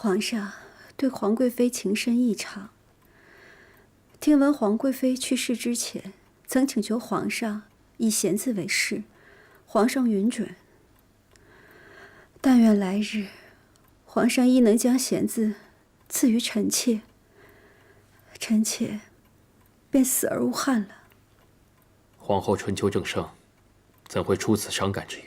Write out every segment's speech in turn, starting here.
皇上对皇贵妃情深意长。听闻皇贵妃去世之前，曾请求皇上以贤字为氏，皇上允准。但愿来日，皇上亦能将贤字赐予臣妾，臣妾便死而无憾了。皇后春秋正盛，怎会出此伤感之语？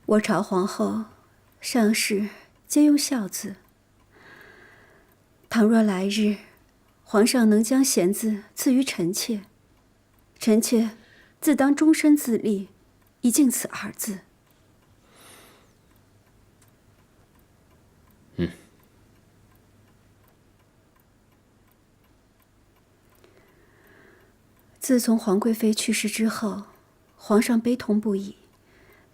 我朝皇后上世皆用孝字，倘若来日皇上能将贤字赐予臣妾，臣妾自当终身自立，以敬此二字。自从皇贵妃去世之后，皇上悲痛不已，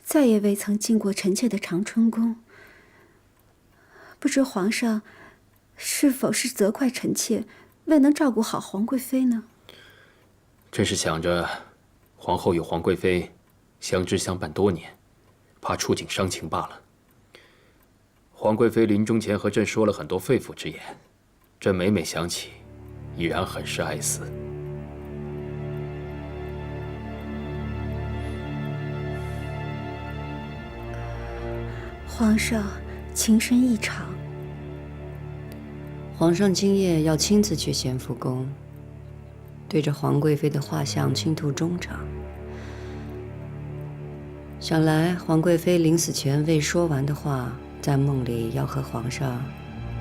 再也未曾进过臣妾的长春宫。不知皇上是否是责怪臣妾未能照顾好皇贵妃呢？朕是想着，皇后与皇贵妃相知相伴多年，怕触景伤情罢了。皇贵妃临终前和朕说了很多肺腑之言，朕每每想起，依然很是哀思。皇上情深意长。皇上今夜要亲自去咸福宫，对着皇贵妃的画像倾吐衷肠。想来皇贵妃临死前未说完的话，在梦里要和皇上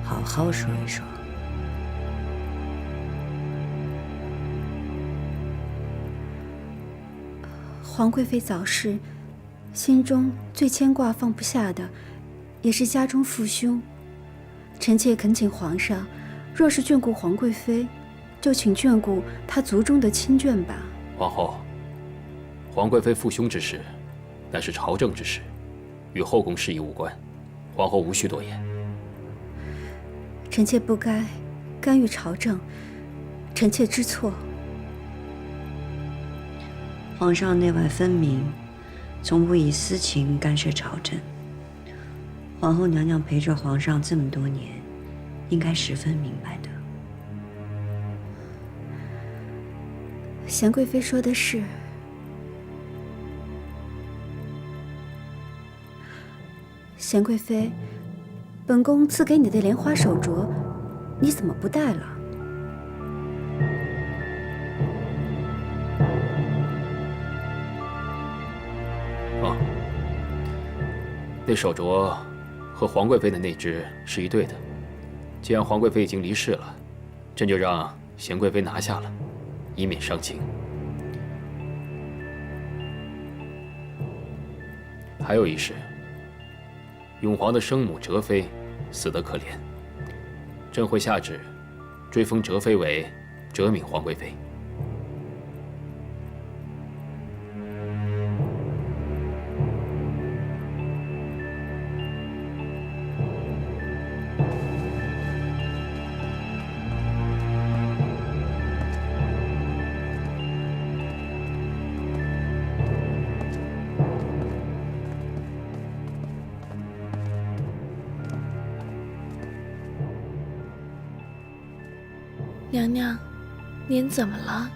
好好说一说。皇贵妃早逝，心中最牵挂放不下的，也是家中父兄。臣妾恳请皇上，若是眷顾皇贵妃，就请眷顾她族中的亲眷吧。皇后，皇贵妃父兄之事，乃是朝政之事，与后宫事宜无关，皇后无需多言。臣妾不该干预朝政，臣妾知错。皇上内外分明，从不以私情干涉朝政。皇后娘娘陪着皇上这么多年，应该十分明白的。贤贵妃说的是。贤贵妃，本宫赐给你的莲花手镯，你怎么不戴了？哦，那手镯和皇贵妃的那只是一对的。既然皇贵妃已经离世了，朕就让贤贵妃拿下了，以免伤情。还有一事，永皇的生母哲妃死得可怜，朕会下旨追封哲妃为哲敏皇贵妃。娘娘，您怎么了？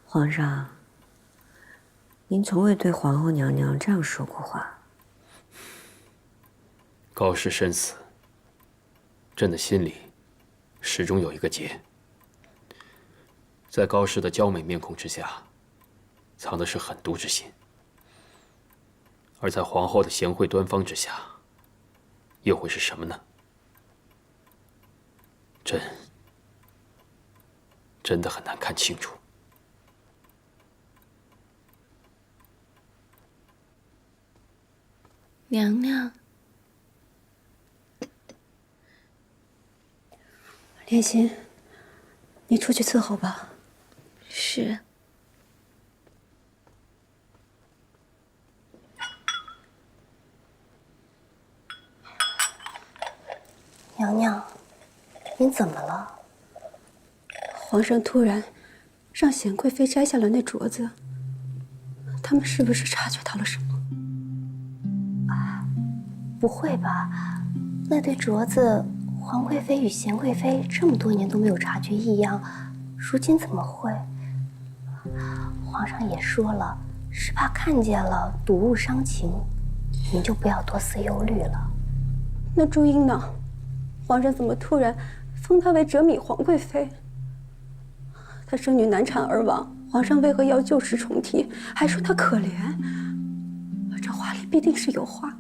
皇上，您从未对皇后娘娘这样说过话。高氏身死，朕的心里始终有一个结。在高氏的娇美面孔之下，藏的是狠毒之心；而在皇后的贤惠端方之下，又会是什么呢？朕真的很难看清楚。娘娘，莲心，你出去伺候吧。是。娘娘，您怎么了？皇上突然让贤贵妃摘下了那镯子，他们是不是察觉到了什么？不会吧？那对镯子，皇贵妃与贤贵妃这么多年都没有察觉异样，如今怎么会？皇上也说了，是怕看见了睹物伤情，您就不要多思忧虑了。那朱茵呢？皇上怎么突然封她为哲米皇贵妃？她生女难产而亡，皇上为何要旧事重提，还说她可怜？这话里必定是有话，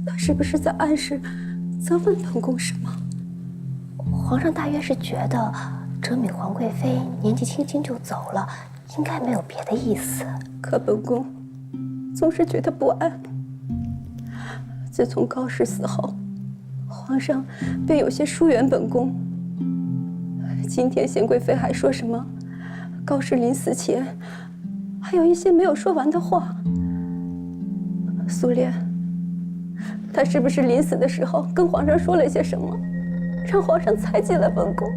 她是不是在暗示责问本宫什么？皇上大约是觉得哲米皇贵妃年纪轻轻就走了，应该没有别的意思。可本宫总是觉得不安。自从高氏死后，皇上便有些疏远本宫。今天贤贵妃还说什么高氏临死前还有一些没有说完的话。苏莲，她是不是临死的时候跟皇上说了些什么，让皇上猜忌了本宫？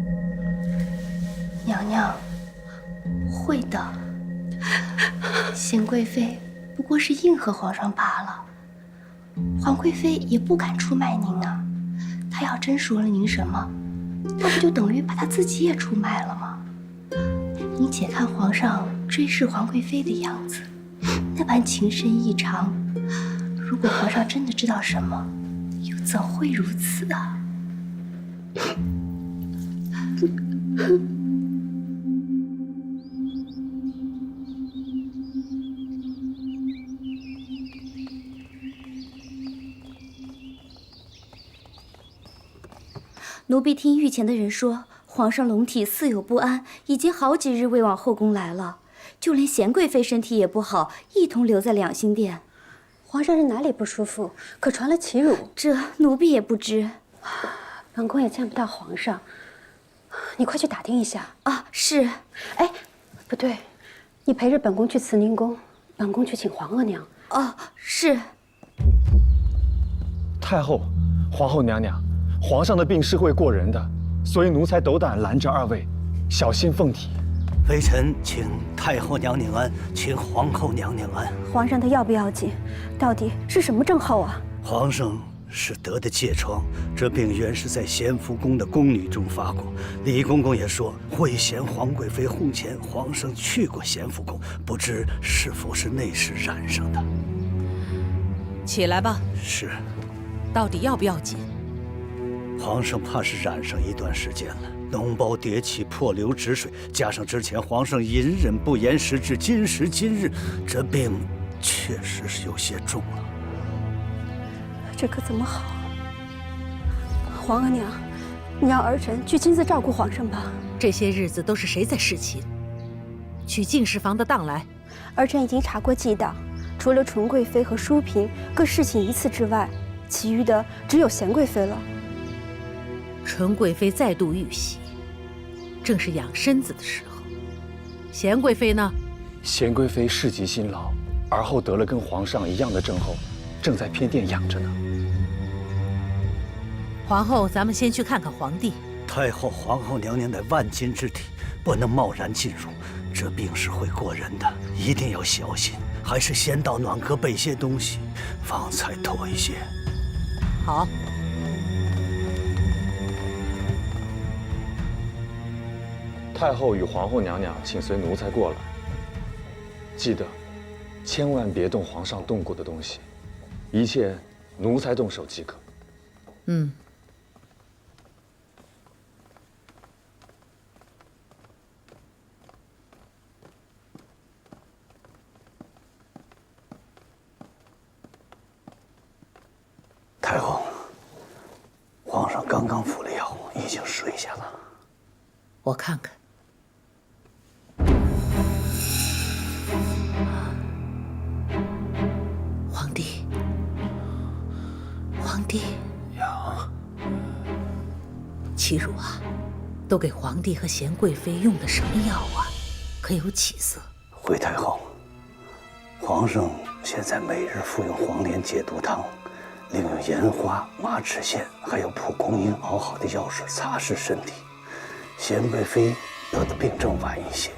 娘娘，会的。贤贵妃不过是应和皇上罢了，皇贵妃也不敢出卖您啊。她要真说了您什么，那不就等于把她自己也出卖了吗？您且看皇上追视皇贵妃的样子，那般情深意长。如果皇上真的知道什么，又怎会如此啊？奴婢听御前的人说，皇上龙体似有不安，已经好几日未往后宫来了。就连贤贵妃身体也不好，一同留在两心殿。皇上是哪里不舒服？可传了奇辱？这奴婢也不知。本宫也见不到皇上，你快去打听一下。啊，是。哎，不对，你陪着本宫去慈宁宫，本宫去请皇额娘。哦，是。太后，皇后娘娘，皇上的病是会过人的，所以奴才斗胆拦着二位，小心凤体。微臣请太后娘娘安，请皇后娘娘安。皇上他要不要紧？到底是什么症候啊？皇上是得的疥疮，这病原是在咸福宫的宫女中发过。李公公也说，会嫌皇贵妃薨前，皇上去过咸福宫，不知是否是那时染上的。起来吧。是。到底要不要紧？皇上怕是染上一段时间了，脓包迭起，破流止水，加上之前皇上隐忍不言，时至今时今日，这病确实是有些重了。这可怎么好？皇额娘，你让儿臣去亲自照顾皇上吧。这些日子都是谁在侍寝？取进士房的当来。儿臣已经查过记档，除了纯贵妃和淑嫔各侍寝一次之外，其余的只有贤贵妃了。纯贵妃再度遇袭，正是养身子的时候。贤贵妃呢？贤贵妃事急辛劳，而后得了跟皇上一样的症候，正在偏殿养着呢。皇后，咱们先去看看皇帝。太后、皇后娘娘乃万金之体，不能贸然进入，这病是会过人的，一定要小心。还是先到暖阁备些东西，方才妥一些。好。太后与皇后娘娘请随奴才过来，记得千万别动皇上动过的东西，一切奴才动手即可。嗯。太后，皇上刚刚服了药，已经睡下了。我看看。皇帝，呀，齐汝啊，都给皇帝和贤贵妃用的什么药啊？可有起色？回太后，皇上现在每日服用黄连解毒汤，另用盐花、马齿苋还有蒲公英熬好的药水擦拭身体。贤贵妃得的病症晚一些，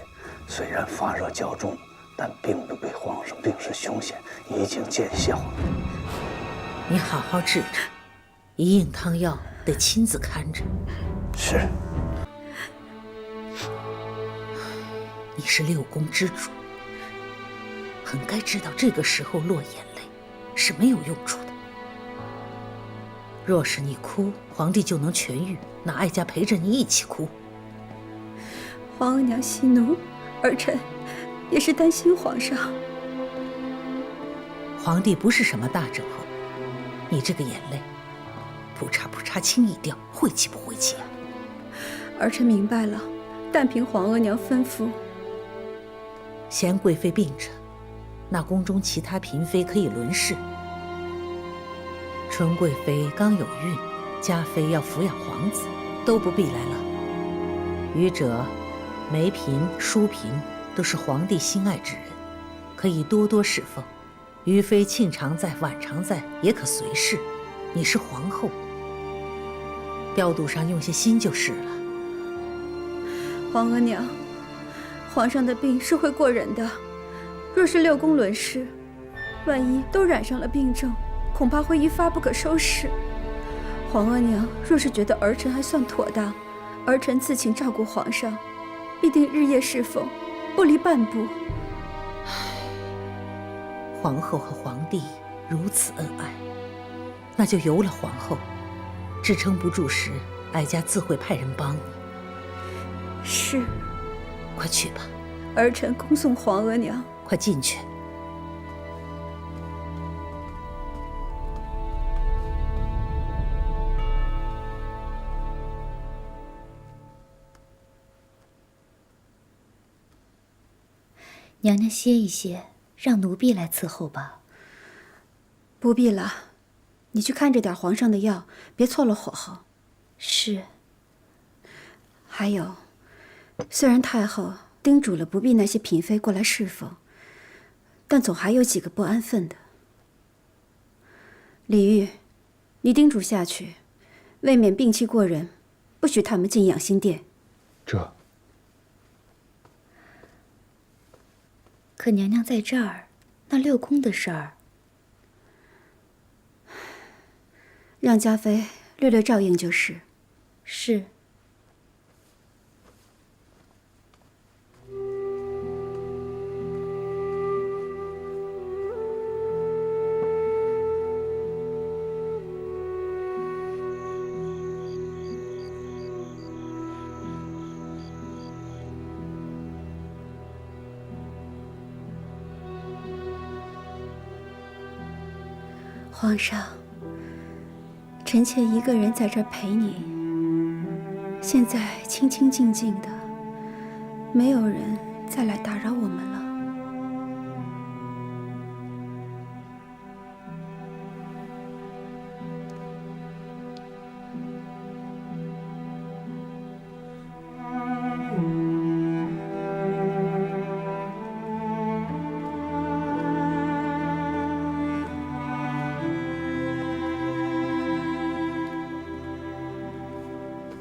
虽然发热较重，但并不比皇上病势凶险，已经见效了。你好好治着，一应汤药得亲自看着。是。你是六宫之主，很该知道这个时候落眼泪是没有用处的。若是你哭，皇帝就能痊愈，那哀家陪着你一起哭。皇额娘息怒，儿臣也是担心皇上。皇帝不是什么大症候，你这个眼泪，扑嚓扑嚓轻易掉，晦气不晦气啊？儿臣明白了，但凭皇额娘吩咐。贤贵妃病着，那宫中其他嫔妃可以轮侍。纯贵妃刚有孕，嘉妃要抚养皇子，都不必来了。余者，梅嫔、淑嫔都是皇帝心爱之人，可以多多侍奉。余妃庆常在，晚常在，也可随侍。你是皇后，调度上用些心就是了。皇额娘，皇上的病是会过人的，若是六宫轮侍，万一都染上了病症，恐怕会一发不可收拾。皇额娘若是觉得儿臣还算妥当，儿臣自请照顾皇上，必定日夜侍奉，不离半步。皇后和皇帝如此恩爱，那就由了皇后。支撑不住时，哀家自会派人帮你。是。快去吧。儿臣恭送皇额娘。快进去。娘娘歇一歇，让奴婢来伺候吧。不必了，你去看着点皇上的药，别错了火候。是。还有，虽然太后叮嘱了不必那些嫔妃过来侍奉，但总还有几个不安分的。李煜，你叮嘱下去，未免病气过人，不许他们进养心殿。这。可娘娘在这儿，那六宫的事儿，让嘉妃略略照应就是。是。皇上，臣妾一个人在这儿陪你，现在清清静静的，没有人再来打扰我们了。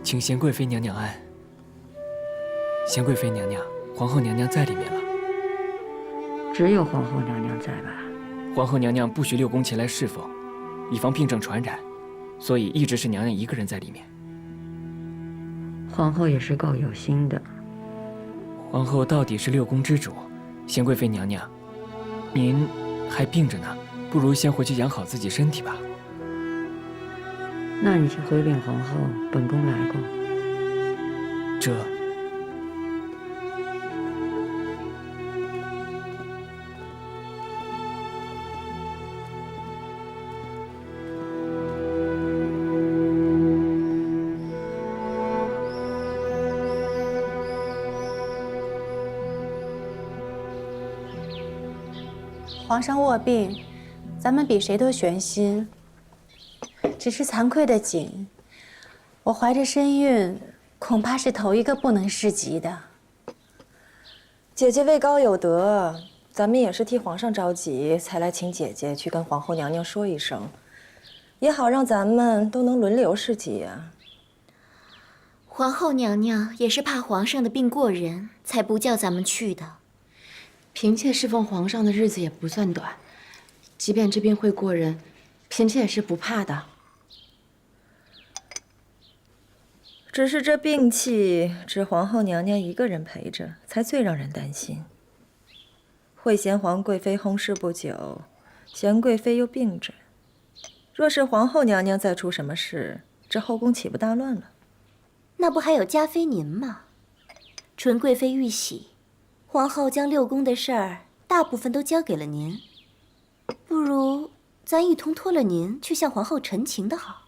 请贤贵妃娘娘安。贤贵妃娘娘，皇后娘娘在里面了。只有皇后娘娘在吧？皇后娘娘不许六宫前来侍奉，以防病症传染，所以一直是娘娘一个人在里面。皇后也是够有心的。皇后到底是六宫之主，贤贵妃娘娘，您还病着呢，不如先回去养好自己身体吧。那你去回禀皇后，本宫来过。这。皇上卧病，咱们比谁都悬心。只是惭愧的紧，我怀着身孕，恐怕是头一个不能侍疾的。姐姐位高有德，咱们也是替皇上着急，才来请姐姐去跟皇后娘娘说一声。也好让咱们都能轮流侍疾呀。皇后娘娘也是怕皇上的病过人，才不叫咱们去的。嫔妾侍奉皇上的日子也不算短，即便这病会过人，嫔妾也是不怕的。只是这病气只皇后娘娘一个人陪着，才最让人担心。惠贤皇贵妃薨逝不久，贤贵妃又病着，若是皇后娘娘再出什么事，这后宫岂不大乱了？那不还有嘉妃您吗？纯贵妃玉玺，皇后将六宫的事儿大部分都交给了您，不如咱一同托了您去向皇后陈情的好。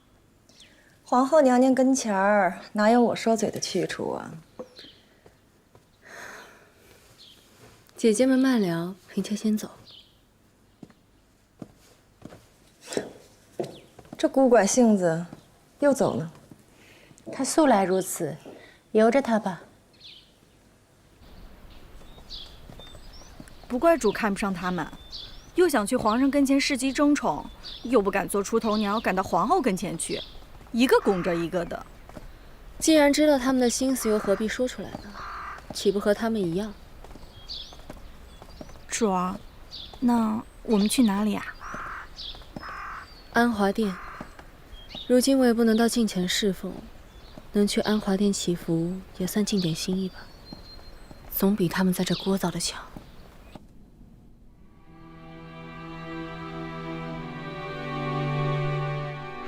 皇后娘娘跟前儿哪有我说嘴的去处啊？姐姐们慢聊，嫔妾先走。这古拐性子，又走了。她素来如此，由着她吧。不怪主看不上他们，又想去皇上跟前侍疾争宠，又不敢做出头鸟，赶到皇后跟前去，一个拱着一个的。既然知道他们的心思，又何必说出来呢？岂不和他们一样？主儿，那我们去哪里啊？安华殿。如今我也不能到近前侍奉，能去安华殿祈福，也算尽点心意吧。总比他们在这聒噪的强。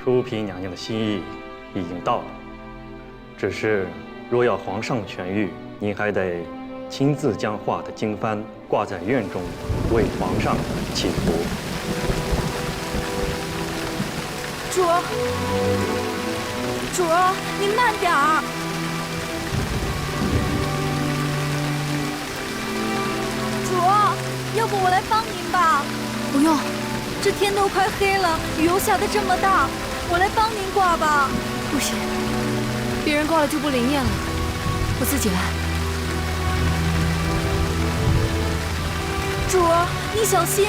淑嫔娘娘的心意已经到了，只是若要皇上痊愈，您还得亲自将画的经幡挂在院中，为皇上祈福。主儿，主儿，您慢点儿。主儿，要不我来帮您吧？不用，这天都快黑了，雨又下得这么大，我来帮您挂吧。不行，别人挂了就不灵验了，我自己来。主儿，你小心。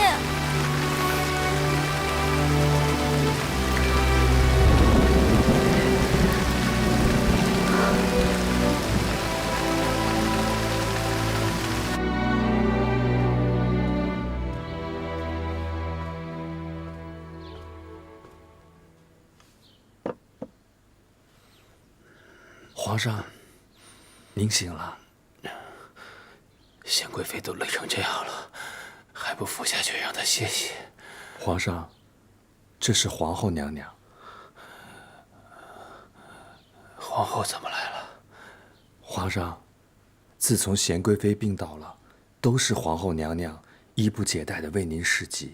皇上，您醒了。贤贵妃都累成这样了，还不服下去让她歇歇？皇上，这是皇后娘娘。皇后怎么来了？皇上，自从贤贵妃病倒了，都是皇后娘娘衣不解带的为您侍疾。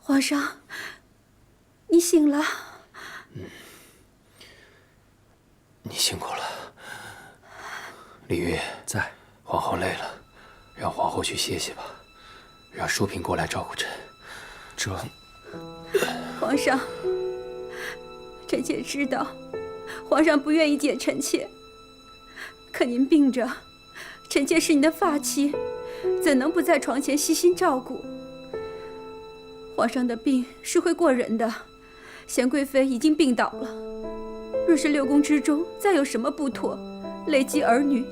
皇上，你醒了。你辛苦了。李煜在。皇后累了，让皇后去歇歇吧，让淑嫔过来照顾朕。这，皇上，臣妾知道，皇上不愿意见臣妾，可您病着，臣妾是你的发妻，怎能不在床前悉心照顾？皇上的病是会过人的，贤贵妃已经病倒了。若是六宫之中再有什么不妥，累及儿女，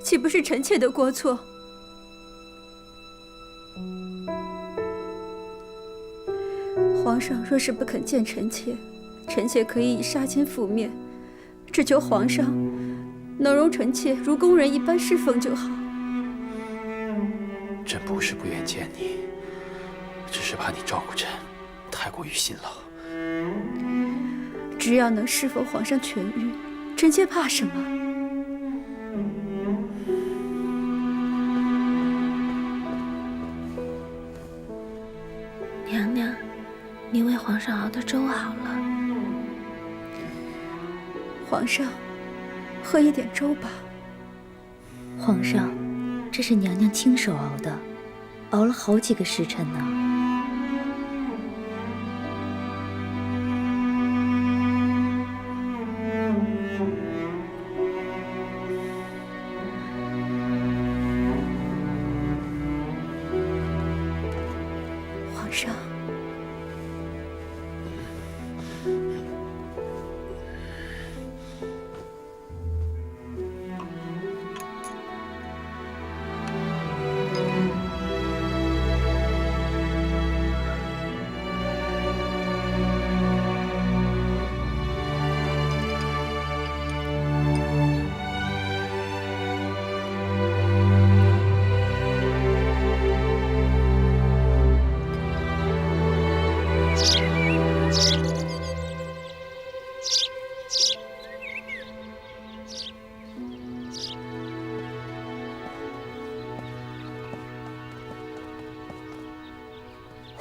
岂不是臣妾的过错？皇上若是不肯见臣妾，臣妾可以以杀亲覆灭，只求皇上能容臣妾如宫人一般侍奉就好。朕不是不愿见你，只是怕你照顾朕太过于辛劳。只要能侍奉皇上痊愈，臣妾怕什么？娘娘，你为皇上熬的粥好了。皇上，喝一点粥吧。皇上，这是娘娘亲手熬的，熬了好几个时辰呢。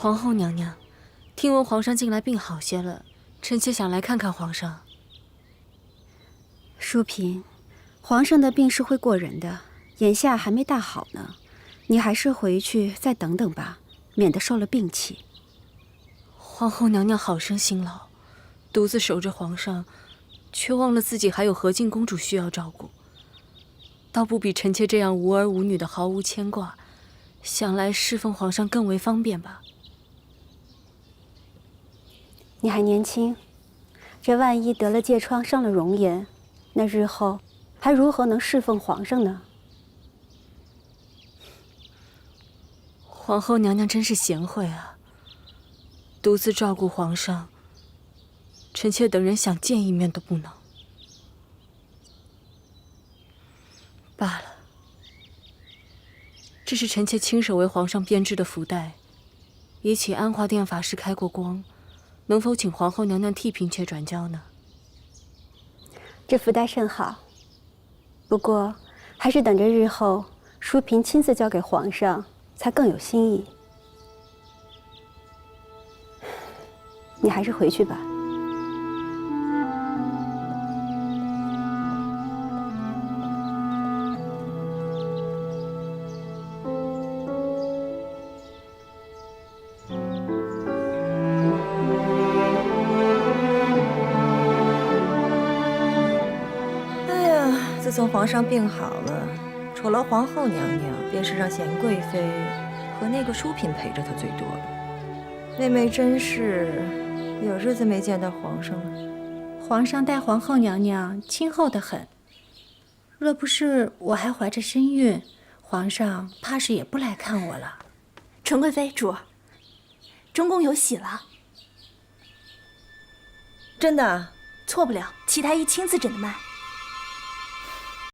皇后娘娘，听闻皇上近来病好些了，臣妾想来看看皇上。淑嫔，皇上的病是会过人的，眼下还没大好呢，你还是回去再等等吧，免得受了病气。皇后娘娘好生辛劳，独自守着皇上，却忘了自己还有和静公主需要照顾，倒不比臣妾这样无儿无女的毫无牵挂，想来侍奉皇上更为方便吧。你还年轻，这万一得了疥疮伤了容颜，那日后还如何能侍奉皇上呢？皇后娘娘真是贤惠啊，独自照顾皇上，臣妾等人想见一面都不能。罢了，这是臣妾亲手为皇上编织的福袋，也请安华殿法师开过光，能否请皇后娘娘替嫔妾转交呢？这福袋甚好，不过还是等着日后淑嫔亲自交给皇上，才更有新意。你还是回去吧。自从皇上病好了，除了皇后娘娘，便是让贤贵妃和那个淑嫔陪着她最多了。妹妹真是有日子没见到皇上了。皇上待皇后娘娘亲厚得很，若不是我还怀着身孕，皇上怕是也不来看我了。纯贵妃，主儿，中宫有喜了。真的？错不了，齐太医亲自诊的脉。